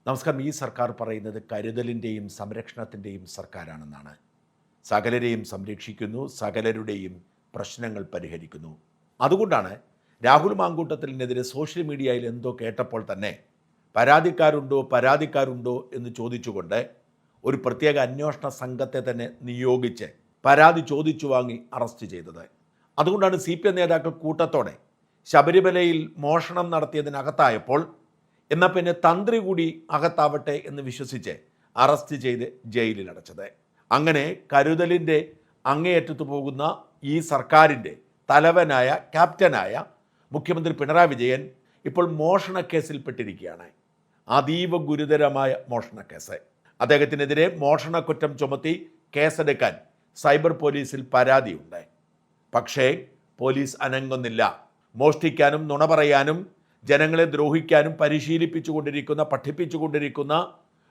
നമസ്കാരം. ഈ സർക്കാർ പറയുന്നത് കരുതലിൻ്റെയും സംരക്ഷണത്തിൻ്റെയും സർക്കാരാണെന്നാണ്. സകലരെയും സംരക്ഷിക്കുന്നു, സകലരുടെയും പ്രശ്നങ്ങൾ പരിഹരിക്കുന്നു. അതുകൊണ്ടാണ് രാഹുൽ മാങ്കൂട്ടത്തിനെതിരെ സോഷ്യൽ മീഡിയയിൽ എന്തോ കേട്ടപ്പോൾ തന്നെ പരാതിക്കാരുണ്ടോ എന്ന് ചോദിച്ചുകൊണ്ട് ഒരു പ്രത്യേക അന്വേഷണ സംഘത്തെ തന്നെ നിയോഗിച്ച് പരാതി ചോദിച്ചു വാങ്ങി അറസ്റ്റ് ചെയ്തത്. അതുകൊണ്ടാണ് CPM നേതാക്കൾ കൂട്ടത്തോടെ ശബരിമലയിൽ മോഷണം നടത്തിയതിനകത്തായപ്പോൾ എന്നാൽ പിന്നെ തന്ത്രി കൂടി അകത്താവട്ടെ എന്ന് വിശ്വസിച്ച് അറസ്റ്റ് ചെയ്ത് ജയിലിൽ അടച്ചത്. അങ്ങനെ കരുതലിൻ്റെ അങ്ങേയറ്റത്ത് പോകുന്ന ഈ സർക്കാരിൻ്റെ തലവനായ ക്യാപ്റ്റനായ മുഖ്യമന്ത്രി പിണറായി വിജയൻ ഇപ്പോൾ മോഷണക്കേസിൽപ്പെട്ടിരിക്കുകയാണ്. അതീവ ഗുരുതരമായ മോഷണക്കേസ്. അദ്ദേഹത്തിനെതിരെ മോഷണക്കുറ്റം ചുമത്തി കേസെടുക്കാൻ സൈബർ പോലീസിൽ പരാതിയുണ്ട്. പക്ഷേ പോലീസ് അനങ്ങുന്നില്ല. മോഷ്ടിക്കാനും നുണ പറയാനും ജനങ്ങളെ ദ്രോഹിക്കാനും പഠിപ്പിച്ചുകൊണ്ടിരിക്കുന്ന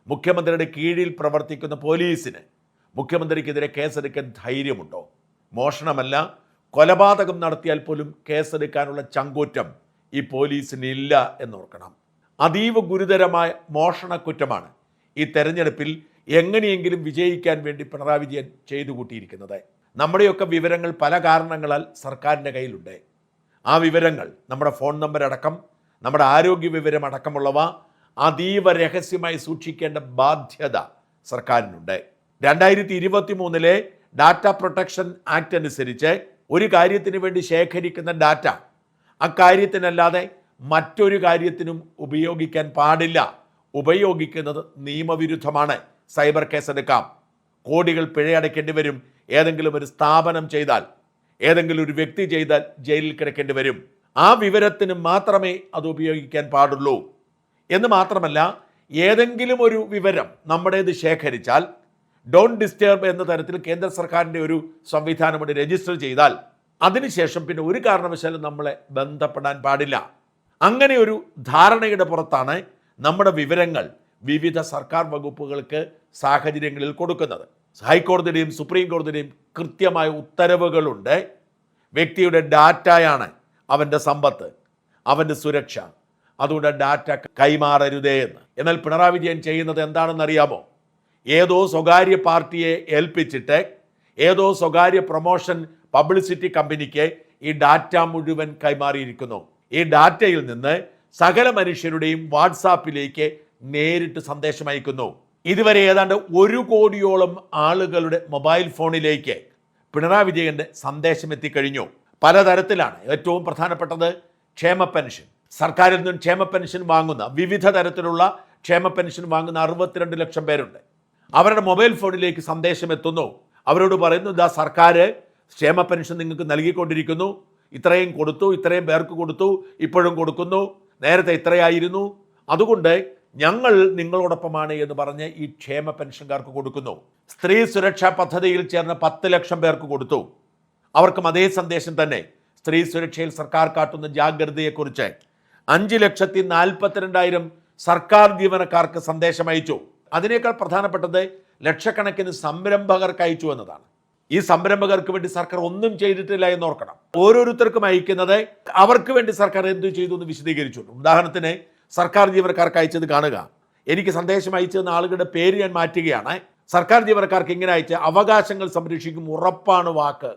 മുഖ്യമന്ത്രിയുടെ കീഴിൽ പ്രവർത്തിക്കുന്ന പോലീസിന് മുഖ്യമന്ത്രിക്കെതിരെ കേസെടുക്കാൻ ധൈര്യമുണ്ടോ? മോഷണമല്ല, കൊലപാതകം നടത്തിയാൽ പോലും കേസെടുക്കാനുള്ള ചങ്കൂറ്റം ഈ പോലീസിനില്ല എന്നോർക്കണം. അതീവ ഗുരുതരമായ മോഷണക്കുറ്റമാണ് ഈ തെരഞ്ഞെടുപ്പിൽ എങ്ങനെയെങ്കിലും വിജയിക്കാൻ വേണ്ടി പിണറായി വിജയൻ ചെയ്തു കൂട്ടിയിരിക്കുന്നത്. നമ്മുടെയൊക്കെ വിവരങ്ങൾ പല കാരണങ്ങളാൽ സർക്കാരിൻ്റെ കയ്യിലുണ്ട്. ആ വിവരങ്ങൾ, നമ്മുടെ ഫോൺ നമ്പർ അടക്കം, നമ്മുടെ ആരോഗ്യ വിവരം അടക്കമുള്ളവ അതീവ രഹസ്യമായി സൂക്ഷിക്കേണ്ട ബാധ്യത സർക്കാരിനുണ്ട്. 2023 ഡാറ്റ പ്രൊട്ടക്ഷൻ ആക്ട് അനുസരിച്ച് ഒരു കാര്യത്തിന് വേണ്ടി ശേഖരിക്കുന്ന ഡാറ്റ അക്കാര്യത്തിനല്ലാതെ മറ്റൊരു കാര്യത്തിനും ഉപയോഗിക്കാൻ പാടില്ല. ഉപയോഗിക്കുന്നത് നിയമവിരുദ്ധമാണ്. സൈബർ കേസെടുക്കാം, കോടികൾ പിഴയടയ്ക്കേണ്ടി വരും. ഏതെങ്കിലും ഒരു സ്ഥാപനം ചെയ്താൽ, ഏതെങ്കിലും ഒരു വ്യക്തി ചെയ്താൽ ജയിലിൽ കിടക്കേണ്ടി വരും. ആ വിവരത്തിന് മാത്രമേ അത് ഉപയോഗിക്കാൻ പാടുള്ളൂ എന്ന് മാത്രമല്ല, ഏതെങ്കിലും ഒരു വിവരം നമ്മുടേത് ശേഖരിച്ചാൽ ഡോണ്ട് ഡിസ്റ്റർബ് എന്ന തരത്തിൽ കേന്ദ്ര സർക്കാരിൻ്റെ ഒരു സംവിധാനം രജിസ്റ്റർ ചെയ്താൽ അതിനുശേഷം പിന്നെ ഒരു കാരണവശാലും നമ്മളെ ബന്ധപ്പെടാൻ പാടില്ല. അങ്ങനെ ഒരു ധാരണയുടെ പുറത്താണ് നമ്മുടെ വിവരങ്ങൾ വിവിധ സർക്കാർ വകുപ്പുകൾക്ക് സാഹചര്യങ്ങളിൽ കൊടുക്കുന്നത്. ഹൈക്കോടതിയുടെയും സുപ്രീം കോടതിയുടെയും കൃത്യമായ ഉത്തരവുകളുണ്ട്. വ്യക്തിയുടെ ഡാറ്റയാണ് അവൻ്റെ സമ്പത്ത്, അവൻ്റെ സുരക്ഷ. അതുകൊണ്ട് ഡാറ്റ കൈമാറരുതേ എന്ന്. എന്നാൽ പിണറായി വിജയൻ ചെയ്യുന്നത് എന്താണെന്നറിയാമോ? ഏതോ സ്വകാര്യ പാർട്ടിയെ ഏൽപ്പിച്ചിട്ട് ഏതോ സ്വകാര്യ പ്രൊമോഷൻ പബ്ലിസിറ്റി കമ്പനിക്ക് ഈ ഡാറ്റ മുഴുവൻ കൈമാറിയിരിക്കുന്നു. ഈ ഡാറ്റയിൽ നിന്ന് സകല മനുഷ്യരുടെയും വാട്സാപ്പിലേക്ക് നേരിട്ട് സന്ദേശം അയക്കുന്നു. ഇതുവരെ ഏതാണ്ട് 1 കോടിയോളം ആളുകളുടെ മൊബൈൽ ഫോണിലേക്ക് പിണറായി വിജയൻ്റെ സന്ദേശം എത്തിക്കഴിഞ്ഞു. പലതരത്തിലാണ്. ഏറ്റവും പ്രധാനപ്പെട്ടത് ക്ഷേമ പെൻഷൻ. സർക്കാരിൽ നിന്നും ക്ഷേമ പെൻഷൻ വാങ്ങുന്ന, വിവിധ തരത്തിലുള്ള ക്ഷേമ പെൻഷൻ വാങ്ങുന്ന 62 ലക്ഷം പേരുണ്ട്. അവരുടെ മൊബൈൽ ഫോണിലേക്ക് സന്ദേശം എത്തുന്നു. അവരോട് പറയുന്നു, ഇതാ സർക്കാർ ക്ഷേമ പെൻഷൻ നിങ്ങൾക്ക് നൽകിക്കൊണ്ടിരിക്കുന്നു, ഇത്രയും കൊടുത്തു, ഇത്രയും പേർക്ക് കൊടുത്തു, ഇപ്പോഴും കൊടുക്കുന്നു, നേരത്തെ ഇത്രയായിരുന്നു, അതുകൊണ്ട് ഞങ്ങൾ നിങ്ങളോടൊപ്പമാണ് എന്ന് പറഞ്ഞ് ഈ ക്ഷേമ പെൻഷൻകാർക്ക് കൊടുക്കുന്നു. സ്ത്രീ സുരക്ഷാ പദ്ധതിയിൽ ചേർന്ന 10 ലക്ഷം പേർക്ക് കൊടുത്തു. അവർക്കും അതേ സന്ദേശം തന്നെ. സ്ത്രീ സുരക്ഷയിൽ സർക്കാർ കാട്ടുന്ന ജാഗ്രതയെക്കുറിച്ച് 5,42,000 സർക്കാർ ജീവനക്കാർക്ക് സന്ദേശം അയച്ചു. അതിനേക്കാൾ പ്രധാനപ്പെട്ടത് ലക്ഷക്കണക്കിന് സംരംഭകർക്ക് അയച്ചു എന്നതാണ്. ഈ സംരംഭകർക്ക് വേണ്ടി സർക്കാർ ഒന്നും ചെയ്തിട്ടില്ല എന്നോർക്കണം. ഓരോരുത്തർക്കും അയക്കുന്നത് അവർക്ക് വേണ്ടി സർക്കാർ എന്തു ചെയ്തു എന്ന് വിശദീകരിച്ചു. ഉദാഹരണത്തിന് സർക്കാർ ജീവനക്കാർക്ക് അയച്ചത് കാണുക. എനിക്ക് സന്ദേശം അയച്ചെന്ന ആളുകളുടെ പേര് ഞാൻ മാറ്റുകയാണ്. സർക്കാർ ജീവനക്കാർക്ക് ഇങ്ങനെ അയച്ച അവകാശങ്ങൾ സംരക്ഷിക്കും, ഉറപ്പാണ് വാക്ക്.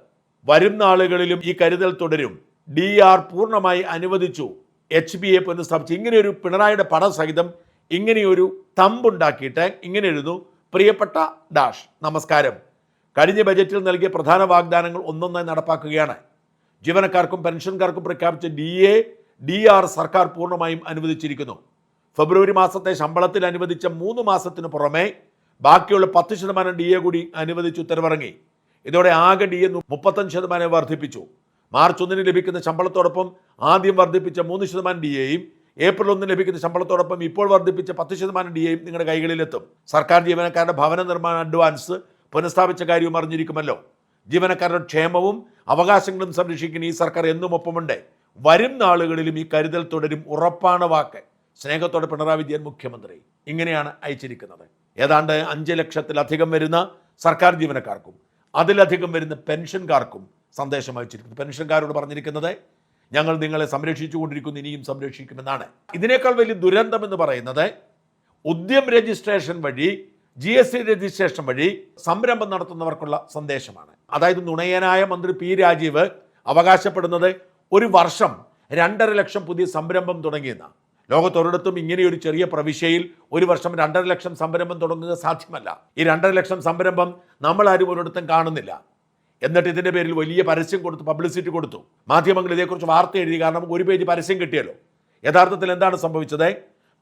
വരും നാളുകളിലും ഈ കരുതൽ തുടരും. DR പൂർണ്ണമായി അനുവദിച്ചു. HBA പുനഃസ്ഥാപിച്ചു. ഇങ്ങനെയൊരു പിണറായിയുടെ പടം സഹിതം ഇങ്ങനെയൊരു തമ്പുണ്ടാക്കിയിട്ട് ഇങ്ങനെ എഴുതുന്നു: പ്രിയപ്പെട്ട ഡാഷ്, നമസ്കാരം. കഴിഞ്ഞ ബജറ്റിൽ നൽകിയ പ്രധാന വാഗ്ദാനങ്ങൾ ഒന്നൊന്നായി നടപ്പാക്കുകയാണ്. ജീവനക്കാർക്കും പെൻഷൻകാർക്കും പ്രഖ്യാപിച്ച DR സർക്കാർ പൂർണ്ണമായും അനുവദിച്ചിരിക്കുന്നു. ഫെബ്രുവരി മാസത്തെ ശമ്പളത്തിൽ അനുവദിച്ച 3 മാസത്തിന് പുറമെ ബാക്കിയുള്ള 10% DA കൂടി അനുവദിച്ച് ഉത്തരവിറങ്ങി. ഇതോടെ ആകെ DA 35% വർദ്ധിപ്പിച്ചു. മാർച്ച് 1 ലഭിക്കുന്ന ശമ്പളത്തോടൊപ്പം ആദ്യം വർദ്ധിപ്പിച്ച 3% DAയും ഏപ്രിൽ 1 ലഭിക്കുന്ന ശമ്പളത്തോടൊപ്പം ഇപ്പോൾ വർദ്ധിപ്പിച്ച 10% DAയും നിങ്ങളുടെ കൈകളിലെത്തും. സർക്കാർ ജീവനക്കാരുടെ ഭവന നിർമ്മാണ അഡ്വാൻസ് പുനഃസ്ഥാപിച്ച കാര്യവും അറിഞ്ഞിരിക്കുമല്ലോ. ജീവനക്കാരുടെ ക്ഷേമവും അവകാശങ്ങളും സംരക്ഷിക്കുന്ന ഈ സർക്കാർ എന്നും ഒപ്പമുണ്ട്. വരും നാളുകളിലും ഈ കരുതൽ തുടരും, ഉറപ്പാണ് വാക്ക്. സ്നേഹത്തോടെ പിണറായി വിജയൻ മുഖ്യമന്ത്രി. ഇങ്ങനെയാണ് അയച്ചിരിക്കുന്നത്. ഏതാണ്ട് 5 ലക്ഷത്തിലധികം വരുന്ന സർക്കാർ ജീവനക്കാർക്കും അതിലധികം വരുന്ന പെൻഷൻകാർക്കും സന്ദേശം അയച്ചിരിക്കുന്നു. പെൻഷൻകാരോട് പറഞ്ഞിരിക്കുന്നത്, ഞങ്ങൾ നിങ്ങളെ സംരക്ഷിച്ചുകൊണ്ടിരിക്കുന്നു, ഇനിയും സംരക്ഷിക്കുമെന്നാണ്. ഇതിനേക്കാൾ വലിയ ദുരന്തം എന്ന് പറയുന്നത് ഉദ്യം രജിസ്ട്രേഷൻ വഴി GST രജിസ്ട്രേഷൻ വഴി സംരംഭം നടത്തുന്നവർക്കുള്ള സന്ദേശമാണ്. അതായത് നുണയനായ മന്ത്രി പി രാജീവ് അവകാശപ്പെടുന്നത് ഒരു വർഷം 2.5 ലക്ഷം പുതിയ സംരംഭം തുടങ്ങിയെന്നാണ്. ലോകത്തൊരിടത്തും ഇങ്ങനെയൊരു ചെറിയ പ്രവിശ്യയിൽ ഒരു വർഷം 2.5 ലക്ഷം സംരംഭം തുടങ്ങുക സാധ്യമല്ല. ഈ 2.5 ലക്ഷം സംരംഭം നമ്മളാരും ഒരിടത്തും കാണുന്നില്ല. എന്നിട്ട് ഇതിൻ്റെ പേരിൽ വലിയ പരസ്യം കൊടുത്തു, പബ്ലിസിറ്റി കൊടുത്തു. മാധ്യമങ്ങൾ ഇതേക്കുറിച്ച് വാർത്ത എഴുതി, കാരണം ഒരു പേജ് പരസ്യം കിട്ടിയല്ലോ. യഥാർത്ഥത്തിൽ എന്താണ് സംഭവിച്ചത്?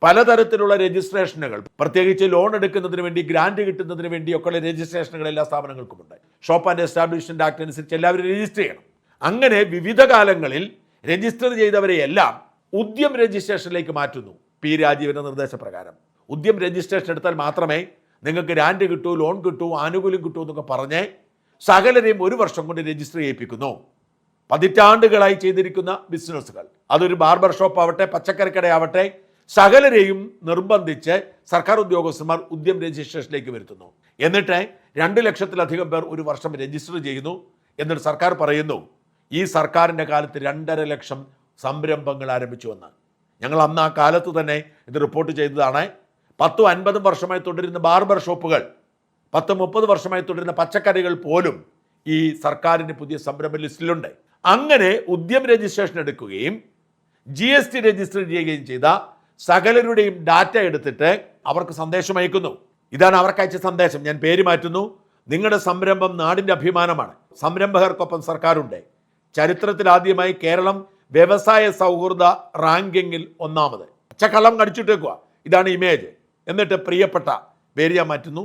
പലതരത്തിലുള്ള രജിസ്ട്രേഷനുകൾ, പ്രത്യേകിച്ച് ലോൺ എടുക്കുന്നതിന് വേണ്ടി, ഗ്രാന്റ് കിട്ടുന്നതിന് വേണ്ടിയൊക്കെയുള്ള രജിസ്ട്രേഷനുകൾ എല്ലാ സ്ഥാപനങ്ങൾക്കുമുണ്ട്. ഷോപ്പ് ആൻഡ് എസ്റ്റാബ്ലിഷ്മെന്റ് ആക്ട് അനുസരിച്ച് എല്ലാവരും രജിസ്റ്റർ ചെയ്യണം. അങ്ങനെ വിവിധ കാലങ്ങളിൽ രജിസ്റ്റർ ചെയ്തവരെയെല്ലാം ഉദ്യം രജിസ്ട്രേഷനിലേക്ക് മാറ്റുന്നു. പി രാജീവിന്റെ നിർദ്ദേശപ്രകാരം ഉദ്യം രജിസ്ട്രേഷൻ എടുത്താൽ മാത്രമേ നിങ്ങൾക്ക് ഗ്രാന്റ് കിട്ടൂ, ലോൺ കിട്ടൂ, ആനുകൂല്യം കിട്ടൂ എന്നൊക്കെ പറഞ്ഞ് സകലരെയും ഒരു വർഷം കൊണ്ട് രജിസ്റ്റർ ചെയ്യിപ്പിക്കുന്നു. പതിറ്റാണ്ടുകളായി ചെയ്തിരിക്കുന്ന ബിസിനസ്സുകൾ, അതൊരു ബാർബർ ഷോപ്പ് ആവട്ടെ, പച്ചക്കറിക്കടയാവട്ടെ, സകലരെയും നിർബന്ധിച്ച് സർക്കാർ ഉദ്യോഗസ്ഥന്മാർ ഉദ്യം രജിസ്ട്രേഷനിലേക്ക് വരുത്തുന്നു. എന്നിട്ട് 2 ലക്ഷത്തിലധികം പേർ ഒരു വർഷം രജിസ്റ്റർ ചെയ്യുന്നു. എന്നിട്ട് സർക്കാർ പറയുന്നു, ഈ സർക്കാരിൻ്റെ കാലത്ത് 2.5 ലക്ഷം സംരംഭങ്ങൾ ആരംഭിച്ചുവെന്ന്. ഞങ്ങൾ അന്ന് ആ കാലത്ത് തന്നെ ഇത് റിപ്പോർട്ട് ചെയ്തതാണ്. 10-50 വർഷമായി തുടരുന്ന ബാർബർ ഷോപ്പുകൾ, 10-30 വർഷമായി തുടരുന്ന പച്ചക്കറികൾ പോലും ഈ സർക്കാരിൻ്റെ പുതിയ സംരംഭ ലിസ്റ്റിലുണ്ട്. അങ്ങനെ ഉദ്യം രജിസ്ട്രേഷൻ എടുക്കുകയും GST രജിസ്റ്റർ ചെയ്യുകയും ചെയ്ത സകലരുടെയും ഡാറ്റ എടുത്തിട്ട് അവർക്ക് സന്ദേശം അയക്കുന്നു. ഇതാണ് അവർക്ക് അയച്ച സന്ദേശം. ഞാൻ പേര് മാറ്റുന്നു. നിങ്ങളുടെ സംരംഭം നാടിൻ്റെ അഭിമാനമാണ്. സംരംഭകർക്കൊപ്പം സർക്കാരുണ്ട്. ചരിത്രത്തിലാദ്യമായി കേരളം വ്യവസായ സൗഹൃദ റാങ്കിങ്ങിൽ 1ാമത്. പച്ചക്കള്ളം കടിച്ചിട്ടേക്കുക. ഇതാണ് ഇമേജ്. എന്നിട്ട് പ്രിയപ്പെട്ട പേര് ഞാൻ മാറ്റുന്നു.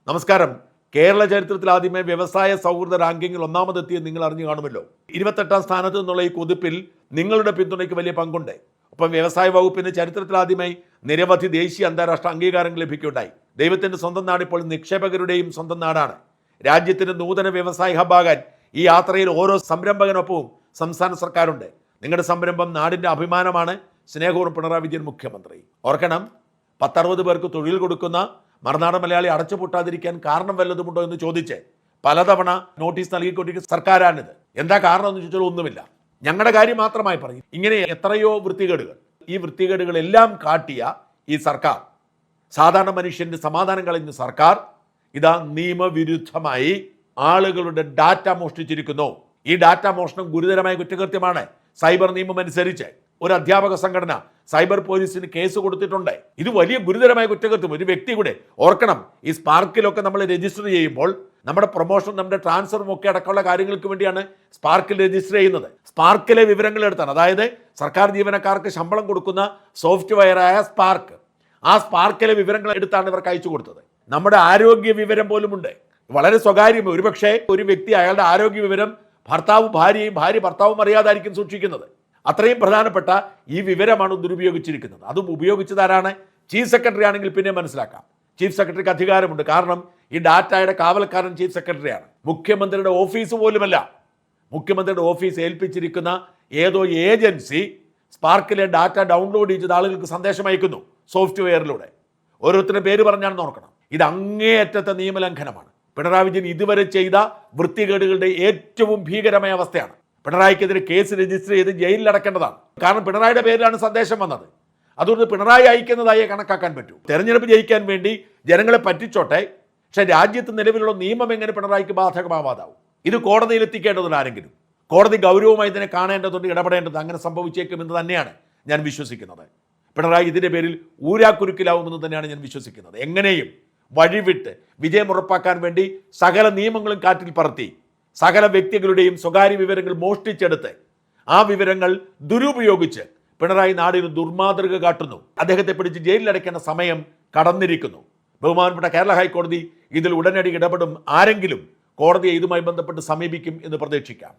നമസ്കാരം. കേരള ചരിത്രത്തിൽ ആദ്യമായി വ്യവസായ സൗഹൃദ റാങ്കിങ്ങിൽ 1ാമതെത്തിയത് നിങ്ങൾ അറിഞ്ഞു കാണുമല്ലോ. 28ാം സ്ഥാനത്ത് നിന്നുള്ള ഈ കുതിപ്പിൽ നിങ്ങളുടെ പിന്തുണയ്ക്ക് വലിയ പങ്കുണ്ട്. ഒപ്പം വ്യവസായ വകുപ്പിന് ചരിത്രത്തിൽ ആദ്യമായി നിരവധി ദേശീയ അന്താരാഷ്ട്ര അംഗീകാരങ്ങൾ ലഭിക്കുകയുണ്ടായി. ദൈവത്തിൻ്റെ സ്വന്തം നാട് ഇപ്പോൾ നിക്ഷേപകരുടെയും സ്വന്തം നാടാണ്. രാജ്യത്തിൻ്റെ നൂതന വ്യവസായ ഹബ്ബാകാൻ ഈ യാത്രയിൽ ഓരോ സംരംഭകനൊപ്പവും സംസ്ഥാന സർക്കാരുണ്ട്. നിങ്ങളുടെ സംരംഭം നാടിൻ്റെ അഭിമാനമാണ്. സ്നേഹപൂർവ്വം പിണറായി വിജയൻ മുഖ്യമന്ത്രി. ഓർക്കണം, 10-60 പേർക്ക് തൊഴിൽ കൊടുക്കുന്ന മറുനാടൻ മലയാളി അടച്ചുപൂട്ടാതിരിക്കാൻ കാരണം വല്ലതുമുണ്ടോ എന്ന് ചോദിച്ച് പലതവണ നോട്ടീസ് നൽകിക്കൊണ്ടിരിക്കുന്ന സർക്കാരാണിത്. എന്താ കാരണം എന്ന് ചോദിച്ചാൽ ഒന്നുമില്ല. ഞങ്ങളുടെ കാര്യം മാത്രമായി പറയും. ഇങ്ങനെ എത്രയോ വൃത്തികേടുകൾ, ഈ വൃത്തികേടുകളെല്ലാം കാട്ടിയ ഈ സർക്കാർ, സാധാരണ മനുഷ്യൻ്റെ സമാധാനം കളയുന്ന സർക്കാർ, ഇതാ നിയമവിരുദ്ധമായി ആളുകളുടെ ഡാറ്റ മോഷ്ടിച്ചിരിക്കുന്നു. ഈ ഡാറ്റ മോഷണം ഗുരുതരമായ കുറ്റകൃത്യമാണ്. സൈബർ നിയമം അനുസരിച്ച് ഒരു അധ്യാപക സംഘടന സൈബർ പോലീസിന് കേസ് കൊടുത്തിട്ടുണ്ട്. ഇത് വലിയ ഗുരുതരമായ കുറ്റകൃത്യം. ഒരു വ്യക്തി കൂടെ ഓർക്കണം, ഈ സ്പാർക്കിലൊക്കെ നമ്മൾ രജിസ്റ്റർ ചെയ്യുമ്പോൾ നമ്മുടെ പ്രൊമോഷൻ, നമ്മുടെ ട്രാൻസ്ഫറും ഒക്കെ അടക്കമുള്ള കാര്യങ്ങൾക്ക് വേണ്ടിയാണ് സ്പാർക്കിൽ രജിസ്റ്റർ ചെയ്യുന്നത്. സ്പാർക്കിലെ വിവരങ്ങൾ എടുത്താണ്, അതായത് സർക്കാർ ജീവനക്കാർക്ക് ശമ്പളം കൊടുക്കുന്ന സോഫ്റ്റ്വെയറായ സ്പാർക്ക്, ആ സ്പാർക്കിലെ വിവരങ്ങൾ എടുത്താണ് ഇവർക്ക് അയച്ചു കൊടുത്തത്. നമ്മുടെ ആരോഗ്യ വിവരം പോലുമുണ്ട്. വളരെ സ്വകാര്യം. ഒരുപക്ഷെ ഒരു വ്യക്തി അയാളുടെ ആരോഗ്യ വിവരം ഭർത്താവും ഭാര്യയും, ഭാര്യ ഭർത്താവും അറിയാതായിരിക്കും സൂക്ഷിക്കുന്നത്. അത്രയും പ്രധാനപ്പെട്ട ഈ വിവരമാണ് ദുരുപയോഗിച്ചിരിക്കുന്നത്. അതും ഉപയോഗിച്ചതാരാണ്? ചീഫ് സെക്രട്ടറി ആണെങ്കിൽ പിന്നെ മനസ്സിലാക്കാം. ചീഫ് സെക്രട്ടറിക്ക് അധികാരമുണ്ട്. കാരണം ഈ ഡാറ്റയുടെ കാവൽക്കാരൻ ചീഫ് സെക്രട്ടറിയാണ്. മുഖ്യമന്ത്രിയുടെ ഓഫീസ് പോലുമല്ല. മുഖ്യമന്ത്രിയുടെ ഓഫീസ് ഏൽപ്പിച്ചിരിക്കുന്ന ഏതോ ഏജൻസി സ്പാർക്കിലെ ഡാറ്റ ഡൗൺലോഡ് ചെയ്ത് ആളുകൾക്ക് സന്ദേശം അയക്കുന്നു സോഫ്റ്റ്വെയറിലൂടെ. ഓരോരുത്തരുടെ പേര് പറഞ്ഞാണെന്ന് ഓർക്കണം. ഇത് അങ്ങേയറ്റത്തെ നിയമലംഘനമാണ്. പിണറായി വിജയൻ ഇതുവരെ ചെയ്ത വൃത്തികേടുകളുടെ ഏറ്റവും ഭീകരമായ അവസ്ഥയാണ്. പിണറായിക്കെതിരെ കേസ് രജിസ്റ്റർ ചെയ്ത് ജയിലിൽ അടക്കേണ്ടതാണ്. കാരണം പിണറായിയുടെ പേരിലാണ് സന്ദേശം വന്നത്. അതുകൊണ്ട് പിണറായി അയക്കുന്നതായി കണക്കാക്കാൻ പറ്റൂ. തെരഞ്ഞെടുപ്പ് ജയിക്കാൻ വേണ്ടി ജനങ്ങളെ പറ്റിച്ചോട്ടെ, പക്ഷേ രാജ്യത്ത് നിലവിലുള്ള നിയമം എങ്ങനെ പിണറായിക്ക് ബാധകമാവാതാവും? ഇത് കോടതിയിൽ എത്തിക്കേണ്ടതുണ്ട്. ആരെങ്കിലും കോടതി ഗൗരവമായി ഇതിനെ കാണേണ്ടതുണ്ട്, ഇടപെടേണ്ടത്. അങ്ങനെ സംഭവിച്ചേക്കുമെന്ന് തന്നെയാണ് ഞാൻ വിശ്വസിക്കുന്നത്. പിണറായി ഇതിൻ്റെ പേരിൽ ഊരാക്കുരുക്കിലാവുമെന്ന് തന്നെയാണ് ഞാൻ വിശ്വസിക്കുന്നത്. എങ്ങനെയും വഴിവിട്ട് വിജയം ഉറപ്പാക്കാൻ വേണ്ടി സകല നിയമങ്ങളും കാറ്റിൽ പറത്തി സകല വ്യക്തികളുടെയും സ്വകാര്യ വിവരങ്ങൾ മോഷ്ടിച്ചെടുത്ത് ആ വിവരങ്ങൾ ദുരുപയോഗിച്ച് പിണറായി നാടിന് ദുർമാതൃക കാട്ടുന്നു. അദ്ദേഹത്തെ പിടിച്ച് ജയിലിലടയ്ക്കേണ്ട സമയം കടന്നിരിക്കുന്നു. ബഹുമാനപ്പെട്ട കേരള ഹൈക്കോടതി ഇതിൽ ഉടനടി ഇടപെടും. ആരെങ്കിലും കോടതിയെ ഇതുമായി ബന്ധപ്പെട്ട് സമീപിക്കും എന്ന് പ്രതീക്ഷിക്കാം.